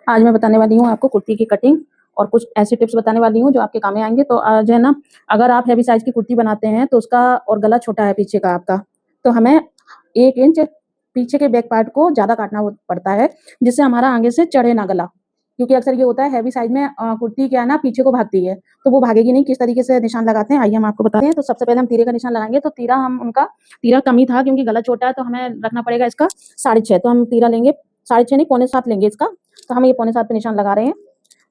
आज मैं बताने वाली हूँ आपको कुर्ती की कटिंग और कुछ ऐसे टिप्स बताने वाली हूँ जो आपके काम में आएंगे। तो जो है ना, अगर आप हैवी साइज की कुर्ती बनाते हैं तो उसका और गला छोटा है पीछे का आपका, तो हमें 1 इंच पीछे के बैक पार्ट को ज़्यादा काटना पड़ता है, जिससे हमारा आगे से चढ़े ना गला। क्योंकि अक्सर ये होता है हैवी साइज में कुर्ती क्या है ना, पीछे को भागती है, तो वो भागेगी नहीं। किस तरीके से निशान लगाते हैं आइए हम आपको बताते हैं। तो सबसे पहले हम तीरे का निशान लगाएंगे। तो तीरा हम उनका तीरा कम ही था क्योंकि गला छोटा है, तो हमें रखना पड़ेगा इसका 6.5। तो हम तीरा लेंगे 6.5 नहीं, 6.25 लेंगे इसका। तो हम ये 6.25 पे निशान लगा रहे हैं।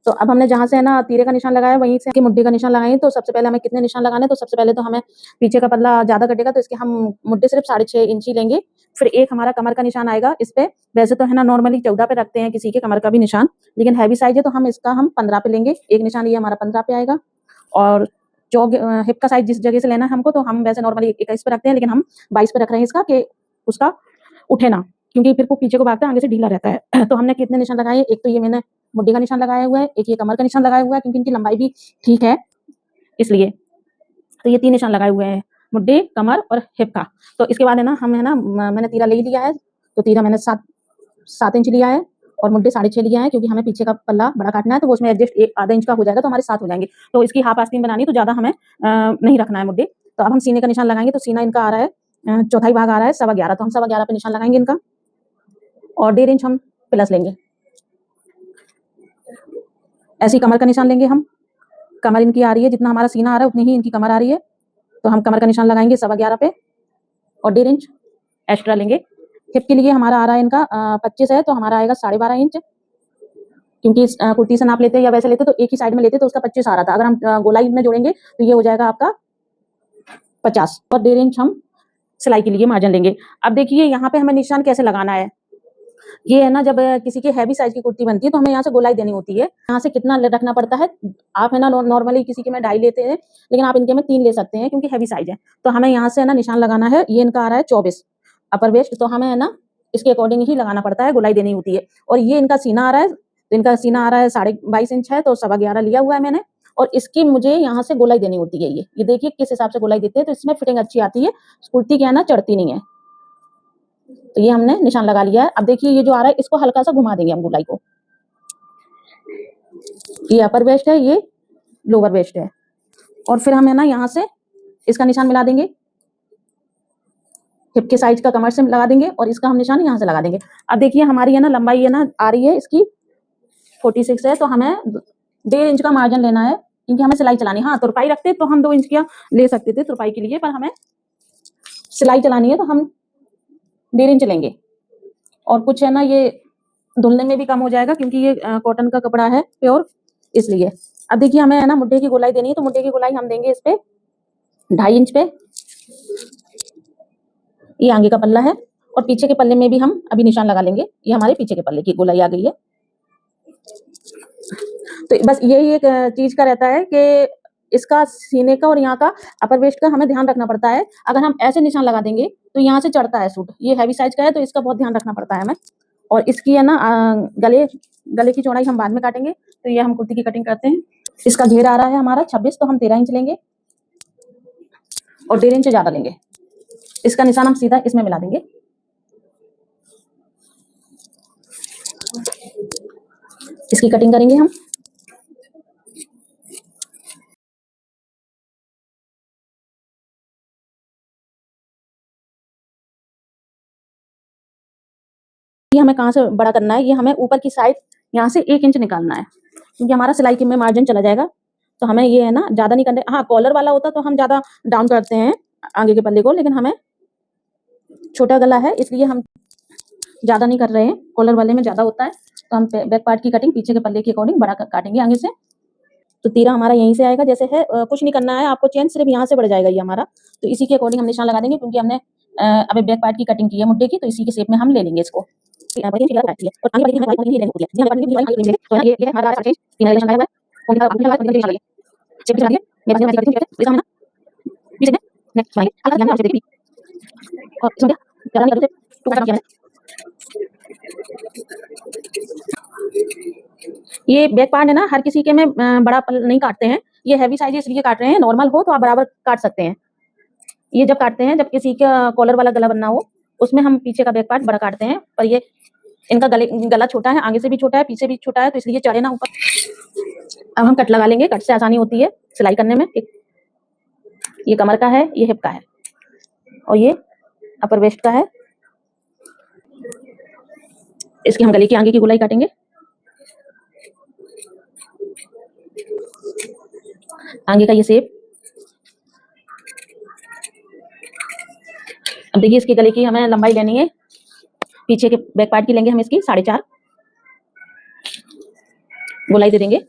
तो अब हमने जहाँ से है ना तीरे का निशान लगाया, वहीं से मुड्ढे का निशान लगाएंगे। तो सबसे पहले हमें कितने निशान लगाने हैं? तो सबसे पहले तो हमें पीछे का पल्ला ज्यादा कटेगा, तो इसके हम मुड्ढे सिर्फ 6.5 इंच ही लेंगे। फिर एक हमारा कमर का निशान आएगा इस पे। वैसे तो है ना नॉर्मली 14 पे रखते हैं किसी के कमर का भी निशान, लेकिन हैवी साइज है तो हम इसका 15 पे लेंगे। एक निशान ये हमारा 15 पे आएगा। और जो हिप का साइज जिस जगह से लेना है हमको, तो हम वैसे नॉर्मली 21 पे रखते हैं, लेकिन हम 22 पे रख रहे हैं इसका, कि उसका उठे ना, क्योंकि फिर वो पीछे को भागता है, आगे से ढीला रहता है। तो हमने कितने निशान लगाए? एक तो ये मैंने मुड्ढे का निशान लगाया हुआ है, एक ये कमर का निशान लगाया हुआ है क्योंकि इनकी लंबाई भी ठीक है इसलिए। तो ये 3 निशान लगाए हुए हैं, मुड्ढे, कमर और हिप का। तो इसके बाद है ना हम है ना मैंने तीरा ले लिया है। तो तीरा मैंने 7 इंच लिया है और मुड्ढे 6.5 लिया है, क्योंकि हमें पीछे का पल्ला बड़ा काटना है, तो वो उसमें एडजस्ट आधा इंच का हो जाएगा, तो हमारे 7 हो जाएंगे। तो इसकी हाफ आस्तीन बनानी, तो ज्यादा हमें नहीं रखना है मुड्ढे। तो अब हम सीने का निशान लगाएंगे। तो सीना इनका आ रहा है चौथाई भाग आ रहा है 11.25, तो हम 11.25 पे निशान लगाएंगे इनका, और 1.5 इंच हम प्लस लेंगे। ऐसी कमर का निशान लेंगे हम। कमर इनकी आ रही है, जितना हमारा सीना आ रहा है उतनी ही इनकी कमर आ रही है, तो हम कमर का निशान लगाएंगे 11.25 पे और 1.5 इंच एक्स्ट्रा लेंगे। हिप के लिए हमारा आ रहा है इनका 25 है, तो हमारा आएगा 12.5 इंच, क्योंकि कुर्ती से नाप लेते हैं या वैसे लेते तो एक ही साइड में लेते तो उसका 25 आ रहा था। अगर हम गोलाई में जोड़ेंगे तो ये हो जाएगा आपका 50, और 1.5 इंच हम सिलाई के लिए मार्जिन लेंगे। अब देखिए यहाँ पे हमें निशान कैसे लगाना है। ये है ना, जब किसी की हैवी साइज की कुर्ती बनती है तो हमें यहाँ से गोलाई देनी होती है। यहाँ से कितना रखना पड़ता है? आप है ना नॉर्मली किसी के में 2.5 लेते हैं, लेकिन आप इनके में 3 ले सकते हैं क्योंकि हैवी साइज है। तो हमें यहाँ से है ना निशान लगाना है। ये इनका आ रहा है 24 अपर वेस्ट, तो हमें है ना इसके अकॉर्डिंग ही लगाना पड़ता है, गोलाई देनी होती है। और ये इनका सीना आ रहा है, तो इनका सीना आ रहा है 22.5 इंच है, तो 11.25 लिया हुआ है मैंने। और इसकी मुझे यहाँ से गोलाई देनी होती है। ये देखिए किस हिसाब से गोलाई देते हैं, तो इसमें फिटिंग अच्छी आती है, कुर्ती क्या है ना चढ़ती नहीं है। तो ये हमने निशान लगा लिया है। अब देखिए ये जो आ रहा है इसको हल्का सा घुमा देंगे हम गोलाई को। ये अपर वेस्ट है, ये लोअर वेस्ट है, और फिर हम है ना यहाँ से इसका निशान मिला देंगे, हिप के साइज का कमर से लगा देंगे, और इसका हम निशान यहाँ से लगा देंगे। अब देखिए हमारी है ना लंबाई है ना आ रही है इसकी 46 है, तो हमें 1.5 इंच का मार्जिन लेना है, क्योंकि हमें सिलाई चलानी है। हाँ, तुरपाई रखते तो हम 2 इंच का ले सकते थे तुरपाई के लिए, पर हमें सिलाई चलानी है तो हम 1.5 इंच लेंगे। और कुछ है ना ये धुलने में भी कम हो जाएगा, क्योंकि ये कॉटन का कपड़ा है प्योर, इसलिए। अब देखिए हमें है ना मुड्ढे की गोलाई देनी है, तो मुड्ढे की गोलाई हम देंगे इस पे 2.5 इंच पे। ये आगे का पल्ला है, और पीछे के पल्ले में भी हम अभी निशान लगा लेंगे। ये हमारे पीछे के पल्ले की गोलाई आ गई है। तो बस यही एक चीज का रहता है कि इसका सीने का और यहाँ का अपर वेस्ट का हमें ध्यान रखना पड़ता है। अगर हम ऐसे निशान लगा देंगे तो यहाँ से चढ़ता है सूट। ये हैवी साइज का है, तो इसका बहुत ध्यान रखना पड़ता है हमें। और इसकी है ना गले की चौड़ाई हम बाद में काटेंगे। तो ये हम कुर्ती की कटिंग करते हैं। इसका घेर आ रहा है हमारा 26, तो हम 13 इंच लेंगे और 1.5 इंच ज्यादा लेंगे। इसका निशान हम सीधा इसमें मिला देंगे। इसकी कटिंग करेंगे हम। ये हमें कहाँ से बड़ा करना है? ये हमें ऊपर की साइड यहाँ से 1 इंच निकालना है, क्योंकि हमारा सिलाई के में मार्जिन चला जाएगा। तो हमें ये है ना ज्यादा नहीं करना। हाँ, कॉलर वाला होता तो हम ज्यादा डाउन करते हैं आगे के पल्ले को, लेकिन हमें छोटा गला है इसलिए हम ज्यादा नहीं कर रहे हैं। कॉलर वाले में ज्यादा होता है, तो हम बैक पार्ट की कटिंग पीछे के पल्ले के अकॉर्डिंग बड़ा काटेंगे आगे से। तो तीरा हमारा यहीं से आएगा, जैसे है कुछ नहीं करना है आपको, चेन सिर्फ यहाँ से बढ़ जाएगा ये हमारा। तो इसी के अकॉर्डिंग हम निशान लगा देंगे, क्योंकि हमने अभी बैक पार्ट की कटिंग की है मुड्ढे की, तो इसी के शेप में हम ले लेंगे इसको। और आगे वाली हमें नहीं लेनी होती है, जी हमारे वाली नहीं लेंगे। तो ये हमारा साइड तीन निशान लगाया हुआ है, और आगे वाला निशान लगाइए, शेप बना दिए। मेरे पास में इसका हम ना पीछे में नेक्स्ट वाली अलग ध्यान से देखिए, और इसमें क्या ज्यादा नहीं करते टू का किया है। ये बैक पार्ट है ना हर किसी के में बड़ा नहीं काटते हैं। ये हैवी साइज इसलिए काट रहे हैं, नॉर्मल हो तो आप बराबर काट सकते हैं। ये जब काटते हैं जब किसी का कॉलर वाला गला बनना हो, उसमें हम पीछे का बैक पार्ट बड़ा काटते हैं, पर ये इनका गला छोटा है, आगे से भी छोटा है, पीछे भी छोटा है, तो इसलिए चढ़े ना ऊपर। अब हम कट लगा लेंगे, कट से आसानी होती है सिलाई करने में। ये कमर का है, ये हिप का है और ये अपर वेस्ट का है। इसकी हम गले की आगे की गोलाई काटेंगे। आगे का ये शेप। अब देखिए इसकी गले की हमें लंबाई लेनी है, पीछे के बैक पार्ट की लेंगे हम इसकी 4.5 गोलाई दे देंगे।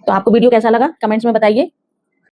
तो आपको वीडियो कैसा लगा कमेंट्स में बताइए।